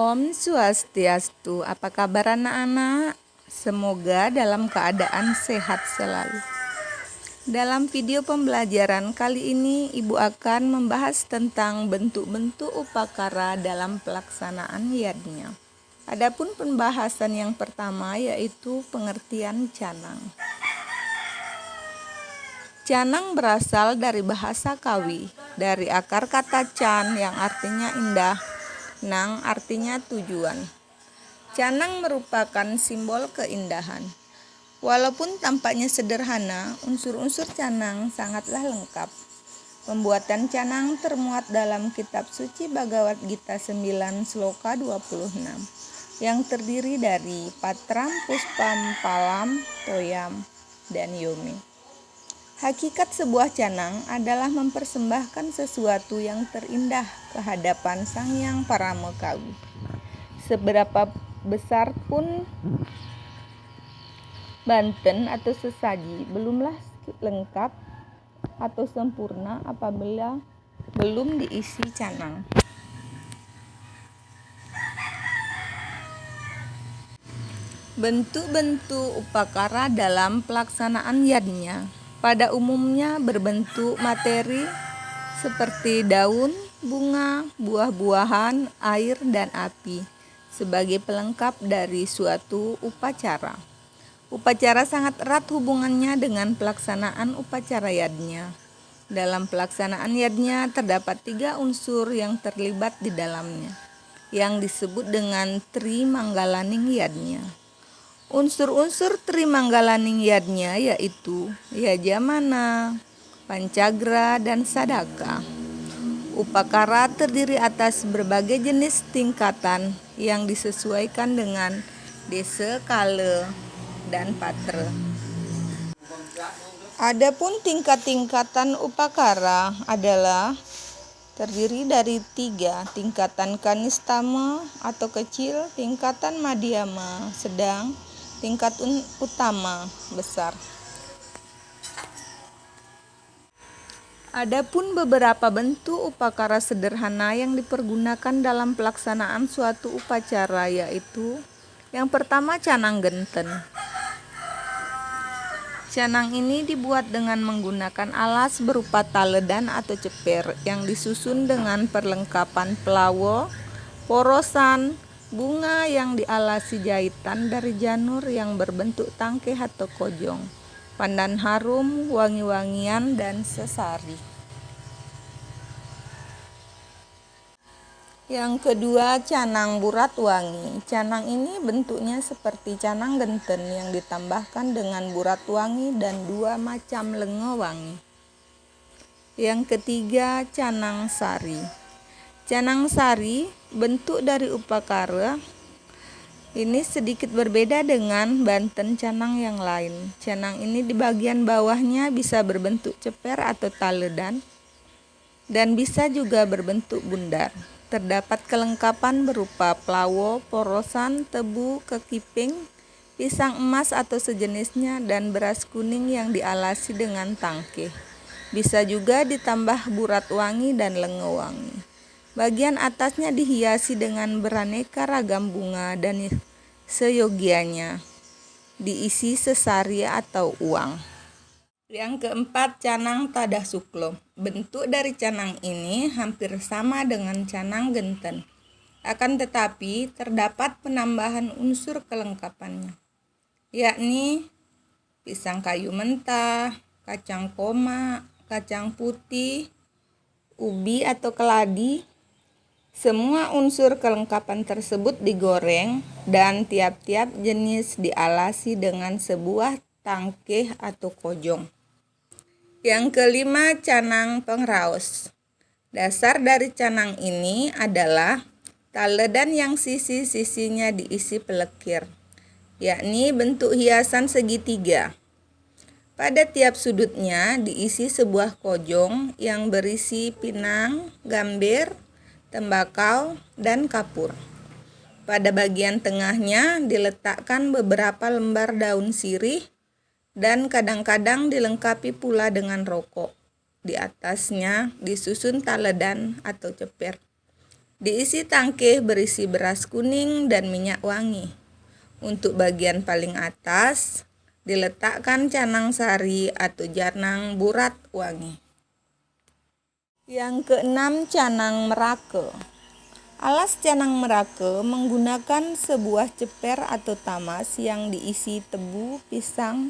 Om Swastiastu, apa kabar anak-anak? Semoga dalam keadaan sehat selalu. Dalam video pembelajaran kali ini, Ibu akan membahas tentang bentuk-bentuk upakara dalam pelaksanaan yadnya. Adapun pembahasan yang pertama yaitu pengertian canang. Canang berasal dari bahasa Kawi, dari akar kata can yang artinya indah, nang artinya tujuan. Canang merupakan simbol keindahan. Walaupun tampaknya sederhana, unsur-unsur canang sangatlah lengkap. Pembuatan canang termuat dalam kitab suci Bhagavad Gita 9 Sloka 26 yang terdiri dari Patram, Puspam, Palam, Toyam, dan Yomi. Hakikat sebuah canang adalah mempersembahkan sesuatu yang terindah ke hadapan Sang Hyang Paramekawi. Seberapa besar pun banten atau sesaji belumlah lengkap atau sempurna apabila belum diisi canang. Bentuk-bentuk upakara dalam pelaksanaan yadnya pada umumnya berbentuk materi seperti daun, bunga, buah-buahan, air, dan api sebagai pelengkap dari suatu upacara. Upacara sangat erat hubungannya dengan pelaksanaan upacara yadnya. Dalam pelaksanaan yadnya terdapat 3 unsur yang terlibat di dalamnya, yang disebut dengan Trimangalaning yadnya. Unsur-unsur Trimangalaning yadnya yaitu Yajamana, Pancagra, dan Sadaka. Upakara terdiri atas berbagai jenis tingkatan yang disesuaikan dengan desa, kala, dan patra. Adapun tingkat-tingkatan upakara adalah terdiri dari 3, tingkatan kanistama atau kecil, tingkatan madhyama sedang, tingkat utama besar. Adapun beberapa bentuk upakara sederhana yang dipergunakan dalam pelaksanaan suatu upacara yaitu yang pertama canang genten. Canang ini dibuat dengan menggunakan alas berupa taledan atau ceper yang disusun dengan perlengkapan pelawo, porosan, bunga yang dialasi jahitan dari janur yang berbentuk tangkeh atau kojong, pandan harum, wangi-wangian, dan sesari. Yang kedua, canang burat wangi. Canang ini bentuknya seperti canang genten yang ditambahkan dengan burat wangi dan 2 macam lenga wangi. Yang ketiga, canang sari. Canang sari bentuk dari upakara ini sedikit berbeda dengan banten canang yang lain. Canang ini di bagian bawahnya bisa berbentuk ceper atau taledan dan bisa juga berbentuk bundar. Terdapat kelengkapan berupa pelawo, porosan, tebu, kekiping, pisang emas atau sejenisnya, dan beras kuning yang dialasi dengan tangkeh. Bisa juga ditambah burat wangi dan lenga wangi. Bagian atasnya dihiasi dengan beraneka ragam bunga dan seyogianya diisi sesari atau uang. Yang keempat, canang tadah suklo. Bentuk dari canang ini hampir sama dengan canang genten. Akan tetapi terdapat penambahan unsur kelengkapannya, yakni pisang kayu mentah, kacang koma, kacang putih, ubi atau keladi. Semua unsur kelengkapan tersebut digoreng dan tiap-tiap jenis dialasi dengan sebuah tangkeh atau kojong. Yang kelima, canang pengraos. Dasar dari canang ini adalah taledan yang sisi-sisinya diisi pelekir, yakni bentuk hiasan segitiga. Pada tiap sudutnya diisi sebuah kojong yang berisi pinang, gambir, tembakau, dan kapur. Pada bagian tengahnya diletakkan beberapa lembar daun sirih dan kadang-kadang dilengkapi pula dengan rokok. Di atasnya disusun taledan atau ceper. Diisi tangkeh berisi beras kuning dan minyak wangi. Untuk bagian paling atas diletakkan canang sari atau canang burat wangi. Yang keenam, canang merake. Alas canang merake menggunakan sebuah ceper atau tamas yang diisi tebu, pisang,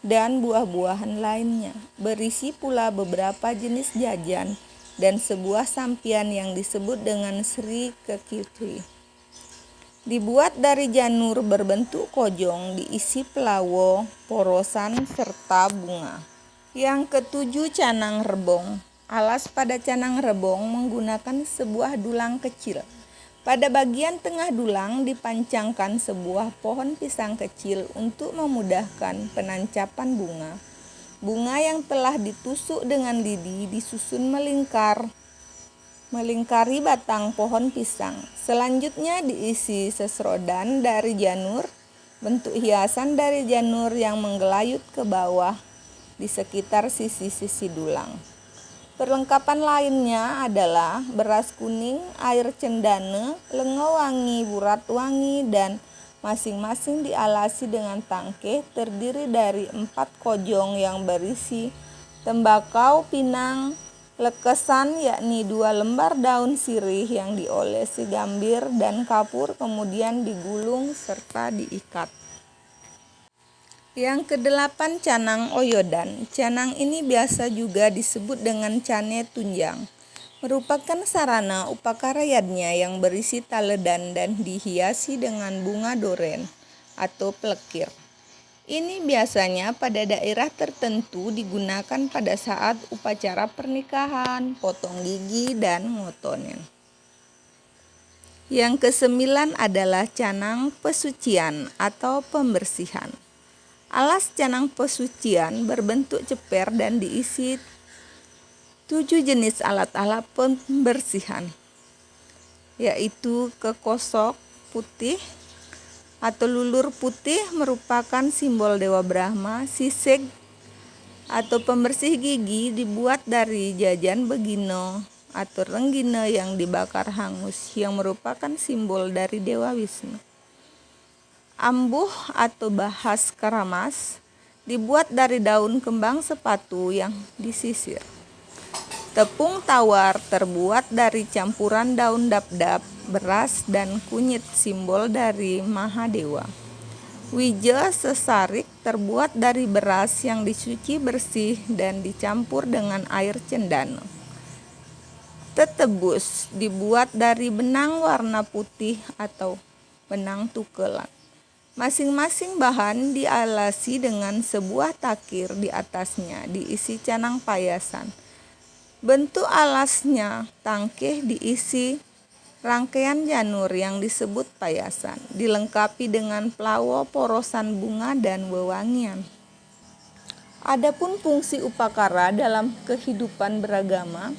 dan buah-buahan lainnya. Berisi pula beberapa jenis jajan dan sebuah sampian yang disebut dengan Sri Kekitwi. Dibuat dari janur berbentuk kojong, diisi pelawo, porosan, serta bunga. Yang ketujuh, canang rebong. Alas pada canang rebong menggunakan sebuah dulang kecil. Pada bagian tengah dulang dipancangkan sebuah pohon pisang kecil untuk memudahkan penancapan bunga. Bunga yang telah ditusuk dengan lidi disusun melingkari batang pohon pisang. Selanjutnya diisi sesrodan dari janur, bentuk hiasan dari janur yang menggelayut ke bawah di sekitar sisi-sisi dulang. Perlengkapan lainnya adalah beras kuning, air cendana, lengo wangi, burat wangi, dan masing-masing dialasi dengan tangkeh terdiri dari 4 kojong yang berisi tembakau pinang, lekesan yakni 2 lembar daun sirih yang diolesi gambir dan kapur kemudian digulung serta diikat. Yang kedelapan, canang oyodan. Canang ini biasa juga disebut dengan cane tunjang. Merupakan sarana upakarayadnya yang berisi taledan dan dihiasi dengan bunga doren atau plekir. Ini biasanya pada daerah tertentu digunakan pada saat upacara pernikahan, potong gigi, dan ngotonen. Yang kesembilan adalah canang pesucian atau pembersihan. Alas canang pesucian berbentuk ceper dan diisi 7 jenis alat-alat pembersihan, yaitu kekosok putih atau lulur putih merupakan simbol Dewa Brahma. Sisek atau pembersih gigi dibuat dari jajan begino atau renggina yang dibakar hangus yang merupakan simbol dari Dewa Wisnu. Ambuh atau bahas keramas dibuat dari daun kembang sepatu yang disisir. Tepung tawar terbuat dari campuran daun dap-dap, beras, dan kunyit, simbol dari Mahadewa. Wija sesarik terbuat dari beras yang dicuci bersih dan dicampur dengan air cendana. Tetebus dibuat dari benang warna putih atau benang tukelan. Masing-masing bahan dialasi dengan sebuah takir di atasnya diisi canang payasan. Bentuk alasnya tangkeh diisi rangkaian janur yang disebut payasan, dilengkapi dengan pelawo, porosan bunga, dan wewangian. Adapun fungsi upakara dalam kehidupan beragama,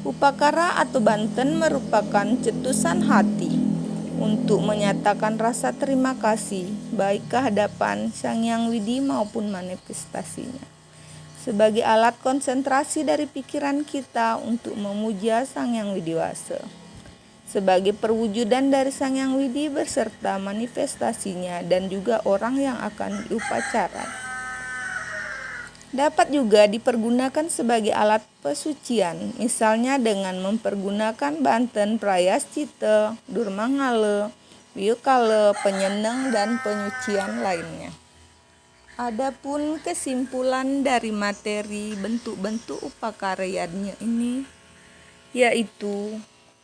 upakara atau banten merupakan cetusan hati untuk menyatakan rasa terima kasih baik kehadapan Sang Hyang Widi maupun manifestasinya, sebagai alat konsentrasi dari pikiran kita untuk memuja Sang Hyang Widiwasa, sebagai perwujudan dari Sang Hyang Widi beserta manifestasinya dan juga orang yang akan diupacara. Dapat juga dipergunakan sebagai alat pesucian, misalnya dengan mempergunakan banten prayascita, durmangala, wiyukala, penyeneng, dan penyucian lainnya. Adapun kesimpulan dari materi bentuk-bentuk upakarayadnya ini, yaitu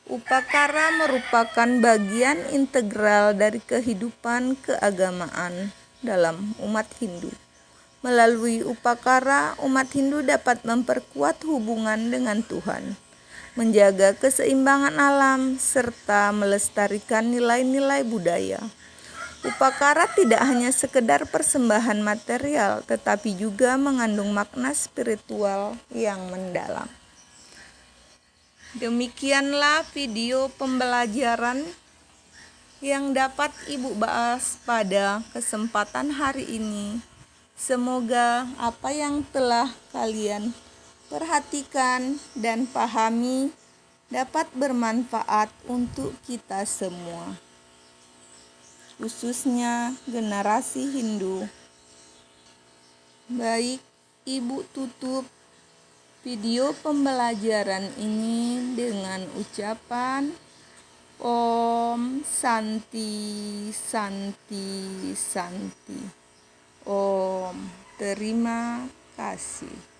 upakara merupakan bagian integral dari kehidupan keagamaan dalam umat Hindu. Melalui upakara, umat Hindu dapat memperkuat hubungan dengan Tuhan, menjaga keseimbangan alam, serta melestarikan nilai-nilai budaya. Upakara tidak hanya sekedar persembahan material, tetapi juga mengandung makna spiritual yang mendalam. Demikianlah video pembelajaran yang dapat Ibu bahas pada kesempatan hari ini. Semoga apa yang telah kalian perhatikan dan pahami dapat bermanfaat untuk kita semua, khususnya generasi Hindu. Baik, Ibu tutup video pembelajaran ini dengan ucapan Om Santi Santi Santi. Om. Terima kasih.